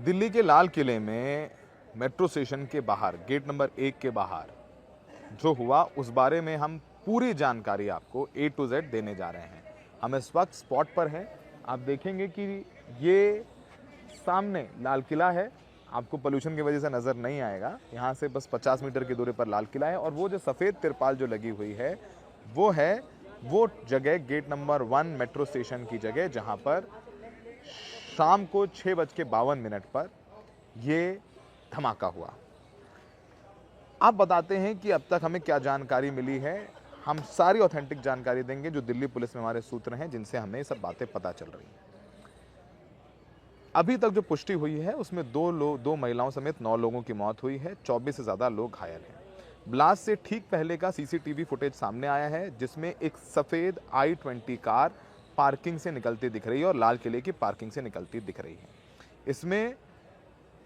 दिल्ली के लाल किले में मेट्रो स्टेशन के बाहर गेट नंबर 1 के बाहर जो हुआ उस बारे में हम पूरी जानकारी आपको A to Z देने जा रहे हैं। हम इस वक्त स्पॉट पर हैं। आप देखेंगे कि ये सामने लाल किला है। आपको पोल्यूशन की वजह से नज़र नहीं आएगा। यहाँ से बस 50 मीटर की दूरी पर लाल किला है और वो जो सफ़ेद तिरपाल जो लगी हुई है वो जगह गेट नंबर 1 मेट्रो स्टेशन की जगह, जहाँ पर शाम को 6:52 पर ये धमाका हुआ। आप बताते हैं कि अब तक हमें क्या जानकारी मिली है। हम सारी ऑथेंटिक जानकारी देंगे जो दिल्ली पुलिस में हमारे सूत्र हैं, जिनसे हमें सब बातें पता चल रही हैं। अभी तक जो पुष्टि हुई है उसमें दो महिलाओं समेत 9 लोगों की मौत हुई है, 24 से ज़्यादा लोग घायल हैं। ब्लास्ट से ठीक पहले का सीसीटीवी फुटेज सामने आया है, जिसमें एक सफ़ेद i20 कार पार्किंग से निकलती दिख रही है और लाल किले की पार्किंग से निकलती दिख रही है। इसमें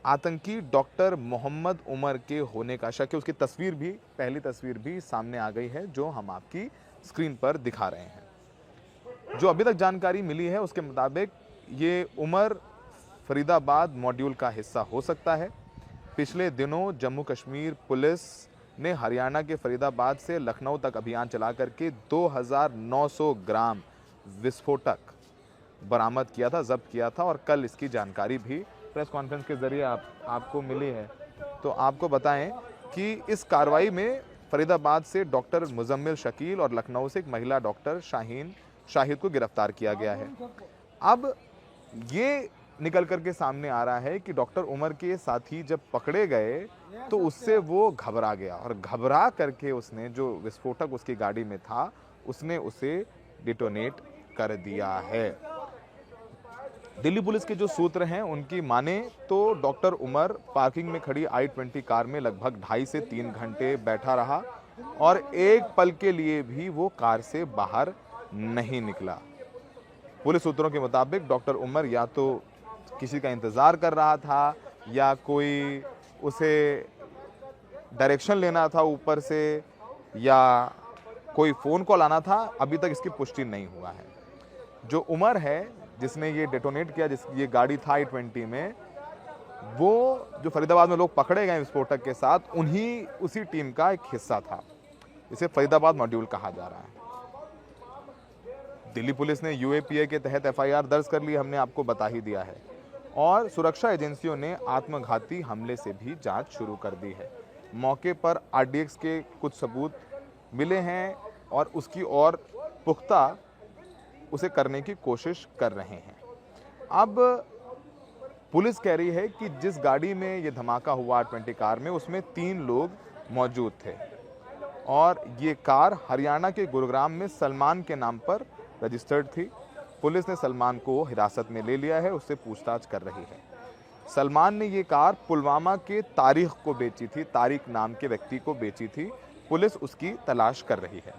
आतंकी डॉक्टर मोहम्मद उमर के होने का शक है। उसकी तस्वीर भी, पहली तस्वीर भी सामने आ गई है, जो हम आपकी स्क्रीन पर दिखा रहे हैं। जो अभी तक जानकारी मिली है उसके मुताबिक ये उमर फरीदाबाद मॉड्यूल का हिस्सा हो सकता है। पिछले दिनों जम्मू कश्मीर पुलिस ने हरियाणा के फरीदाबाद से लखनऊ तक अभियान चला करके 2900 ग्राम विस्फोटक बरामद किया था, जब्त किया था और कल इसकी जानकारी भी प्रेस कॉन्फ्रेंस के जरिए आपको मिली है। तो आपको बताएं कि इस कार्रवाई में फरीदाबाद से डॉक्टर मुजम्मिल शकील और लखनऊ से एक महिला डॉक्टर शाहिद को गिरफ्तार किया गया है। अब ये निकल करके सामने आ रहा है कि डॉक्टर उमर के साथी जब पकड़े गए तो उससे वो घबरा गया और घबरा करके उसने जो विस्फोटक उसकी गाड़ी में था उसने उसे डिटोनेट कर दिया है। दिल्ली पुलिस के जो सूत्र हैं उनकी माने तो डॉक्टर उमर पार्किंग में खड़ी i20 कार में लगभग 2.5 से 3 घंटे बैठा रहा और एक पल के लिए भी वो कार से बाहर नहीं निकला। पुलिस सूत्रों के मुताबिक डॉक्टर उमर या तो किसी का इंतजार कर रहा था या कोई उसे डायरेक्शन लेना था ऊपर से या कोई फ़ोन कॉल आना था। अभी तक इसकी पुष्टि नहीं हुआ है। जो उमर है जिसने ये डेटोनेट किया, ये गाड़ी था i20 में, वो जो फरीदाबाद में लोग पकड़े गए विस्फोटक के साथ, उसी टीम का एक हिस्सा था। इसे फरीदाबाद मॉड्यूल कहा जा रहा है। दिल्ली पुलिस ने UAPA के तहत FIR दर्ज कर ली, हमने आपको बता ही दिया है, और सुरक्षा एजेंसियों ने आत्मघाती हमले से भी जांच शुरू कर दी है। मौके पर RDX के कुछ सबूत मिले हैं और उसकी और पुख्ता उसे करने की कोशिश कर रहे हैं। अब पुलिस कह रही है कि जिस गाड़ी में ये धमाका हुआ i20 कार में, उसमें 3 लोग मौजूद थे और ये कार हरियाणा के गुरुग्राम में सलमान के नाम पर रजिस्टर्ड थी। पुलिस ने सलमान को हिरासत में ले लिया है, उससे पूछताछ कर रही है। सलमान ने ये कार पुलवामा के तारिक को बेची थी, तारिक नाम के व्यक्ति को बेची थी। पुलिस उसकी तलाश कर रही है।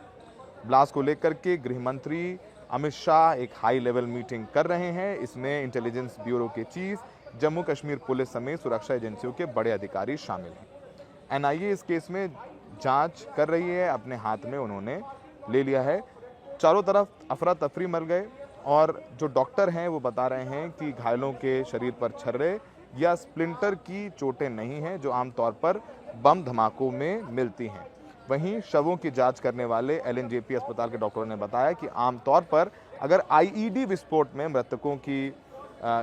ब्लास्ट को लेकर के गृह मंत्री अमित शाह एक हाई लेवल मीटिंग कर रहे हैं। इसमें इंटेलिजेंस ब्यूरो के चीफ, जम्मू कश्मीर पुलिस समेत सुरक्षा एजेंसियों के बड़े अधिकारी शामिल हैं। NIA इस केस में जांच कर रही है, अपने हाथ में उन्होंने ले लिया है। चारों तरफ अफरा तफरी मच गए और जो डॉक्टर हैं वो बता रहे हैं कि घायलों के शरीर पर छर्रे या स्प्लिंटर की चोटें नहीं हैं, जो आमतौर पर बम धमाकों में मिलती हैं। वहीं शवों की जांच करने वाले LNJP अस्पताल के डॉक्टरों ने बताया कि आमतौर पर अगर IED विस्फोट में मृतकों की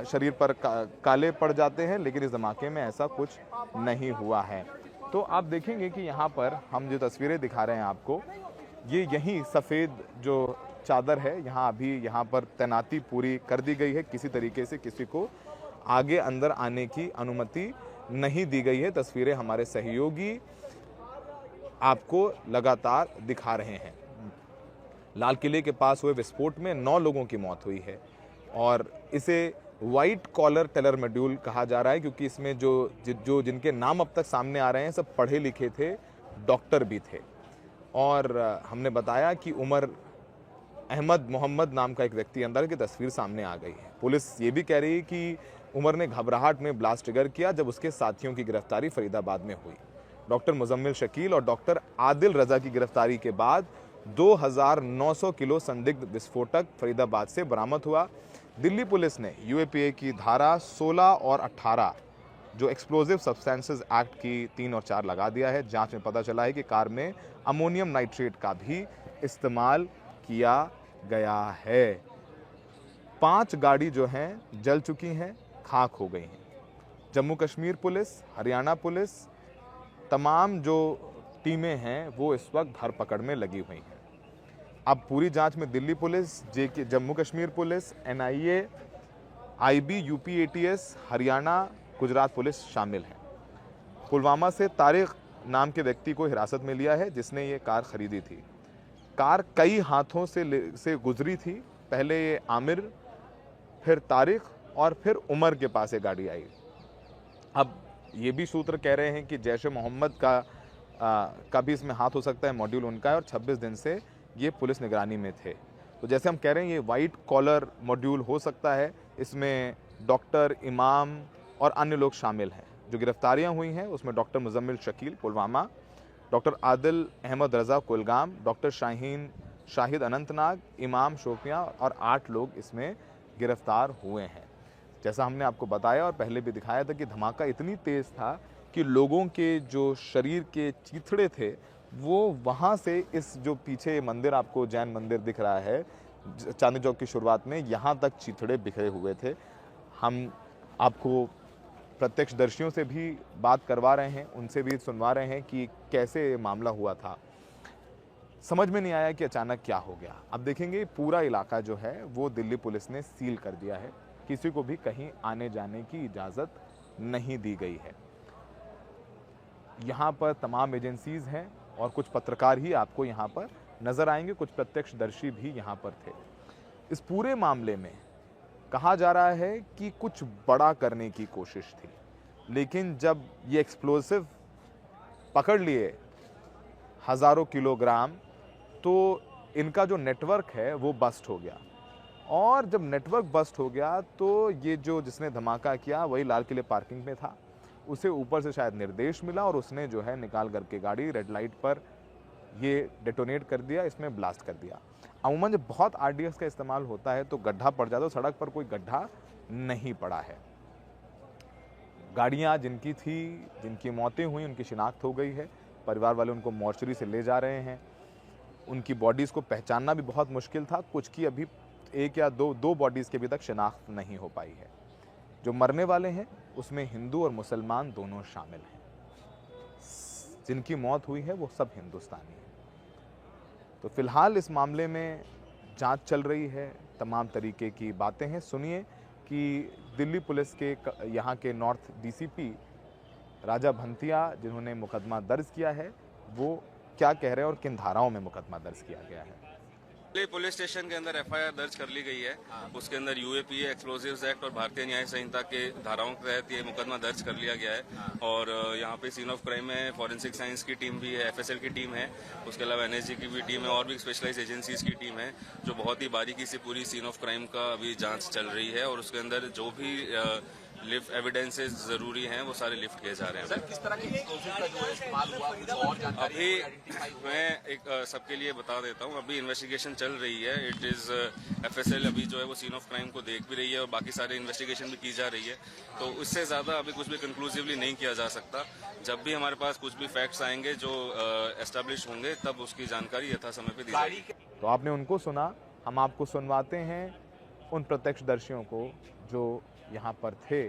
शरीर पर काले पड़ जाते हैं, लेकिन इस धमाके में ऐसा कुछ नहीं हुआ है। तो आप देखेंगे कि यहाँ पर हम जो तस्वीरें दिखा रहे हैं आपको, ये यही सफ़ेद जो चादर है, यहाँ पर तैनाती पूरी कर दी गई है। किसी तरीके से किसी को आगे अंदर आने की अनुमति नहीं दी गई है। तस्वीरें हमारे सहयोगी आपको लगातार दिखा रहे हैं। लाल किले के पास हुए विस्फोट में 9 लोगों की मौत हुई है और इसे वाइट कॉलर टेरर मॉड्यूल कहा जा रहा है, क्योंकि इसमें जो जिनके नाम अब तक सामने आ रहे हैं सब पढ़े लिखे थे, डॉक्टर भी थे। और हमने बताया कि उमर अहमद मोहम्मद नाम का एक व्यक्ति अंदर की तस्वीर सामने आ गई है। पुलिस ये भी कह रही है कि उमर ने घबराहट में ब्लास्ट ट्रिगर किया जब उसके साथियों की गिरफ्तारी फरीदाबाद में हुई। डॉक्टर मुजम्मिल शकील और डॉक्टर आदिल रजा की गिरफ्तारी के बाद 2900 किलो संदिग्ध विस्फोटक फरीदाबाद से बरामद हुआ। दिल्ली पुलिस ने UAPA की धारा 16 और 18 जो एक्सप्लोजिव सब्सटेंसेस एक्ट की 3 और 4 लगा दिया है। जांच में पता चला है कि कार में अमोनियम नाइट्रेट का भी इस्तेमाल किया गया है। 5 गाड़ी जो हैं जल चुकी हैं, खाक हो गई हैं। जम्मू कश्मीर पुलिस, हरियाणा पुलिस, तमाम जो टीमें हैं वो इस वक्त धरपकड़ में लगी हुई हैं। अब पूरी जांच में Delhi police, Jammu Kashmir police, NIA, IB, UP ATS, Haryana, Gujarat police शामिल हैं। पुलवामा से तारिक नाम के व्यक्ति को हिरासत में लिया है जिसने ये कार खरीदी थी। कार कई हाथों से गुजरी थी। पहले ये आमिर, फिर तारिक और फिर उमर के पास ये गाड़ी आई। अब ये भी सूत्र कह रहे हैं कि जैश-ए-मोहम्मद का भी इसमें हाथ हो सकता है, मॉड्यूल उनका है और 26 दिन से ये पुलिस निगरानी में थे। तो जैसे हम कह रहे हैं ये वाइट कॉलर मॉड्यूल हो सकता है, इसमें डॉक्टर, इमाम और अन्य लोग शामिल हैं। जो गिरफ्तारियां हुई हैं उसमें डॉक्टर मुजम्मिल शकील पुलवामा, डॉक्टर आदिल अहमद रज़ा कुलगाम, डॉक्टर शाहिद अनंतनाग, इमाम शोपियां और 8 लोग इसमें गिरफ्तार हुए हैं। जैसा हमने आपको बताया और पहले भी दिखाया था कि धमाका इतनी तेज़ था कि लोगों के जो शरीर के चीथड़े थे वो वहाँ से इस जो पीछे मंदिर आपको जैन मंदिर दिख रहा है चांदनी चौक की शुरुआत में, यहाँ तक चीथड़े बिखरे हुए थे। हम आपको प्रत्यक्षदर्शियों से भी बात करवा रहे हैं, उनसे भी सुनवा रहे हैं कि कैसे मामला हुआ था। समझ में नहीं आया कि अचानक क्या हो गया। अब देखेंगे पूरा इलाका जो है वो दिल्ली पुलिस ने सील कर दिया है, किसी को भी कहीं आने जाने की इजाज़त नहीं दी गई है। यहाँ पर तमाम एजेंसीज हैं और कुछ पत्रकार ही आपको यहाँ पर नज़र आएंगे, कुछ प्रत्यक्षदर्शी भी यहाँ पर थे। इस पूरे मामले में कहा जा रहा है कि कुछ बड़ा करने की कोशिश थी, लेकिन जब ये एक्सप्लोसिव पकड़ लिए हज़ारों किलोग्राम, तो इनका जो नेटवर्क है वो बस्ट हो गया। और जब नेटवर्क बस्ट हो गया तो ये जो जिसने धमाका किया वही लाल किले पार्किंग में था, उसे ऊपर से शायद निर्देश मिला और उसने जो है निकाल करके गाड़ी रेड लाइट पर ये डेटोनेट कर दिया, इसमें ब्लास्ट कर दिया। अमूमन जब बहुत RDX का इस्तेमाल होता है तो गड्ढा पड़ जाता है, सड़क पर कोई गड्ढा नहीं पड़ा है। गाड़ियाँ जिनकी थी, जिनकी मौतें हुई, उनकी शिनाख्त हो गई है। परिवार वाले उनको मॉर्चरी से ले जा रहे हैं। उनकी बॉडीज़ को पहचानना भी बहुत मुश्किल था, कुछ की अभी 1 या 2 बॉडीज़ के अभी तक शिनाख्त नहीं हो पाई है। जो मरने वाले हैं उसमें हिंदू और मुसलमान दोनों शामिल हैं। जिनकी मौत हुई है वो सब हिंदुस्तानी हैं। तो फिलहाल इस मामले में जांच चल रही है, तमाम तरीके की बातें हैं। सुनिए कि दिल्ली पुलिस के यहाँ के नॉर्थ DCP राजा भंतिया, जिन्होंने मुकदमा दर्ज किया है, वो क्या कह रहे हैं और किन धाराओं में मुकदमा दर्ज किया गया है। पुलिस स्टेशन के अंदर FIR दर्ज कर ली गई है। उसके अंदर UAPA, एक्सप्लोजिव्स एक्ट और भारतीय न्याय संहिता के धाराओं के तहत ये मुकदमा दर्ज कर लिया गया है। और यहाँ पे सीन ऑफ क्राइम में फॉरेंसिक साइंस की टीम भी है, FSL की टीम है, उसके अलावा NSG की भी टीम है और भी स्पेशलाइज एजेंसीज की टीम है, जो बहुत ही बारीकी से पूरी सीन ऑफ क्राइम का अभी जांच चल रही है। और उसके अंदर जो भी लिफ्ट एविडेंसेस जरूरी हैं वो सारे लिफ्ट किए जा रहे हैं। सर, किस तरह के एक्सप्लोजिव का जो है इस्तेमाल हुआ, कुछ और जानकारी अभी मैं एक सबके लिए बता देता हूँ। अभी इन्वेस्टिगेशन चल रही है। इट इज़ FSL अभी जो है वो सीन ऑफ क्राइम को देख भी रही है और बाकी सारे इन्वेस्टिगेशन भी की जा रही है। तो उससे ज़्यादा अभी कुछ भी कंक्लूसिवली नहीं किया जा सकता। जब भी हमारे पास कुछ भी फैक्ट्स आएंगे जो एस्टेब्लिश होंगे तब उसकी जानकारी यथा समय पर दी जाएगी। तो आपने उनको सुना, हम आपको सुनवाते हैं उन प्रत्यक्षदर्शियों को जो यहाँ पर थे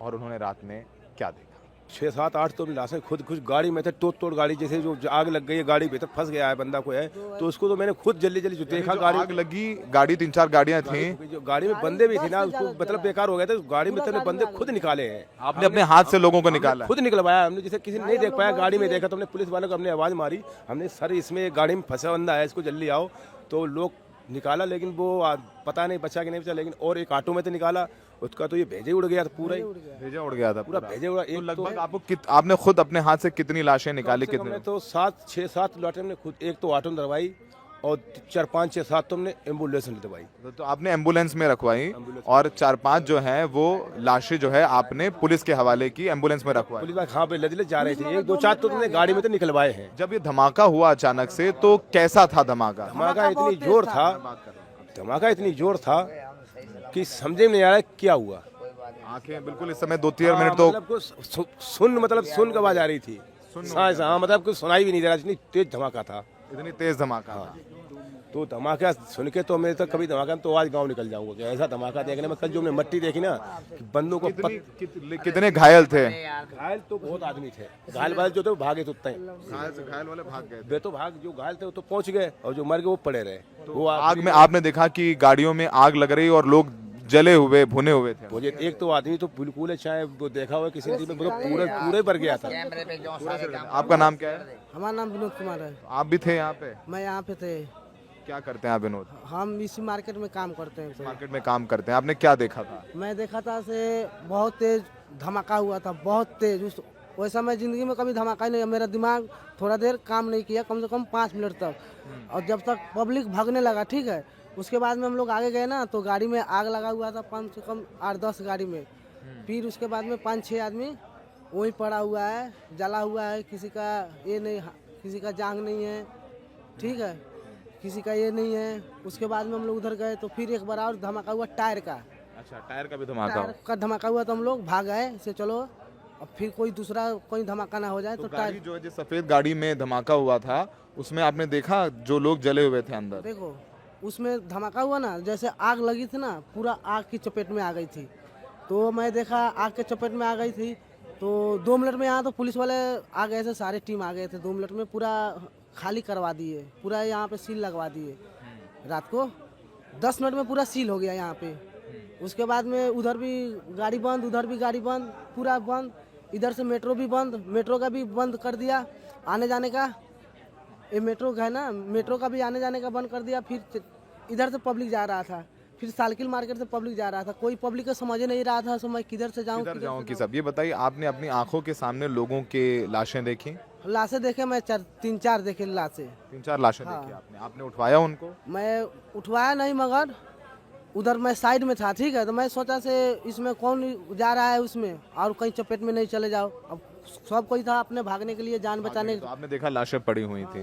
और उन्होंने रात में क्या देखा। 6, 7, 8 तो लाशें खुद गाड़ी में थे, तोड़ गाड़ी, जैसे जो आग लग गई है, गाड़ी भीतर फंस गया है बंदा को है, तो उसको तो मैंने खुद जल्दी जो देखा। गाड़ी आग लगी, गाड़ी 3-4 गाड़ियां थी, जो गाड़ी में बंदे भी थे ना, उसको मतलब बेकार हो गया था। गाड़ी में तो बंदे खुद निकाले हैं। आपने अपने हाथ से लोगों को निकाला? खुद निकलवाया हमने, जैसे किसी ने नहीं देख पाया, गाड़ी में देखा तो हमने पुलिस वालों को हमने आवाज मारी, हमने सर इसमें गाड़ी में फंसा बंदा है, इसको जल्दी आओ। तो लोग निकाला, लेकिन वो पता नहीं बचा कि नहीं बचा, लेकिन और एक ऑटो में तो निकाला, उसका तो ये भेजे उड़ गया था, पूरा भेजा उड़ गया था, पूरा भेजे उड़ा। तो लगभग आपको आपने खुद अपने हाथ से कितनी लाशें निकाली? कितने? तो 6-7 लाशें हमने खुद, एक तो ऑटो में दरवाई और 4, 5, 6, 7 तो हमने एम्बुलेंस में दरवाई। तो आपने एम्बुलेंस में रखवाई और 4-5 जो है वो लाशें जो है आपने पुलिस के हवाले की, एम्बुलेंस में रखवाई। पुलिस वाले हाँ पे लदले जा रहे थे, 1-2-4 तो हमने गाड़ी में तो निकलवाए हैं। जब ये धमाका हुआ अचानक से तो कैसा था धमाका? धमाका इतनी जोर था कि समझे में नहीं आ रहा क्या हुआ। आंखें बिल्कुल इस समय 2-3 मिनट तो मतलब कुछ सुन की आवाज आ रही थी। हाँ, मतलब कुछ सुनाई भी नहीं दे रहा, इतनी तेज धमाका था। इतनी तेज धमाका था। तो धमाका सुन के तो मेरे तक कभी धमाका तो आज गांव निकल जाऊंगा कि ऐसा धमाका देखने में। कल जो हमने मट्टी देखी ना, बंदों को कितने घायल थे? घायल तो बहुत आदमी थे। घायल वाले जो थे वो भागे तुरते हैं। घायल वाले भाग गए। वे तो जो घायल थे वो तो पहुंच गए, और जो मर गए वो पड़े रहे। वो आग में आपने देखा कि गाड़ियों में आग लग रही और लोग जले हुए भुने हुए थे। मुझे एक तो आदमी तो बिल्कुल है, चाहे वो देखा हुआ किसी ने, वो तो पूरे भर गया था। आपका नाम क्या है? हमारा नाम विनोद कुमार है। आप भी थे यहाँ पे? मैं यहाँ पे थे। क्या करते हैं आप विनोद? हम इसी मार्केट में काम करते हैं। मार्केट में काम करते हैं। आपने क्या देखा था? मैं देखा था से बहुत तेज धमाका हुआ था, बहुत तेज। वैसा मैं जिंदगी में कभी धमाका ही नहीं। मेरा दिमाग थोड़ा देर काम नहीं किया, कम से कम 5 मिनट तक। और जब तक पब्लिक भागने लगा, ठीक है, उसके बाद में हम लोग आगे गए ना, तो गाड़ी में आग लगा हुआ था, कम से कम 8-10 गाड़ी में। फिर उसके बाद में 5-6 आदमी वहीं पड़ा हुआ है, जला हुआ है। किसी का ये नहीं, किसी का जांग नहीं है, ठीक है, किसी का ये नहीं है। उसके बाद में हम लोग उधर गए तो फिर एक बार और धमाका हुआ टायर का। अच्छा, टायर का भी धमाका? टायर का धमाका हुआ तो हम लोग भाग गए से चलो अब फिर कोई दूसरा कोई धमाका ना हो जाए। तो गाड़ी जो है, जो सफेद गाड़ी में धमाका हुआ था, उसमें आपने देखा जो लोग जले हुए थे अंदर? देखो, उसमें धमाका हुआ ना, जैसे आग लगी थी ना, पूरा आग की चपेट में आ गई थी। तो मैं देखा आग के चपेट में आ गई थी, तो 2 मिनट में यहाँ तो पुलिस वाले आ गए थे, सारे टीम आ गए थे। 2 मिनट में पूरा खाली करवा दिए, पूरा यहाँ पे सील लगवा दिए। रात को 10 मिनट में पूरा सील हो गया यहाँ पे। उसके बाद में उधर भी गाड़ी बंद, उधर भी गाड़ी बंद, पूरा बंद। इधर से मेट्रो भी बंद, मेट्रो का भी बंद कर दिया आने जाने का। ये मेट्रो है ना, मेट्रो का भी आने जाने का बंद कर दिया। फिर इधर से पब्लिक जा रहा था, फिर सालकिल मार्केट से पब्लिक जा रहा था। कोई पब्लिक को समझ नहीं रहा था, सो मैं किधर से जाऊँ किधर जाऊँ कि सब। ये बताइए, आपने अपनी आंखों के सामने लोगों के लाशें देखी? लाशें देखे मैं 3-4 देखे लाशें। 3-4 लाशें देखी आपने उठवाया उनको? मैं उठवाया नहीं, मगर उधर मैं साइड में था, ठीक है, तो मैं सोचा से इसमें कौन जा रहा है उसमें, और कहीं चपेट में नहीं चले जाओ। अब सब कोई था अपने भागने के लिए, जान बचाने। तो आपने देखा लाशें पड़ी हुई थी?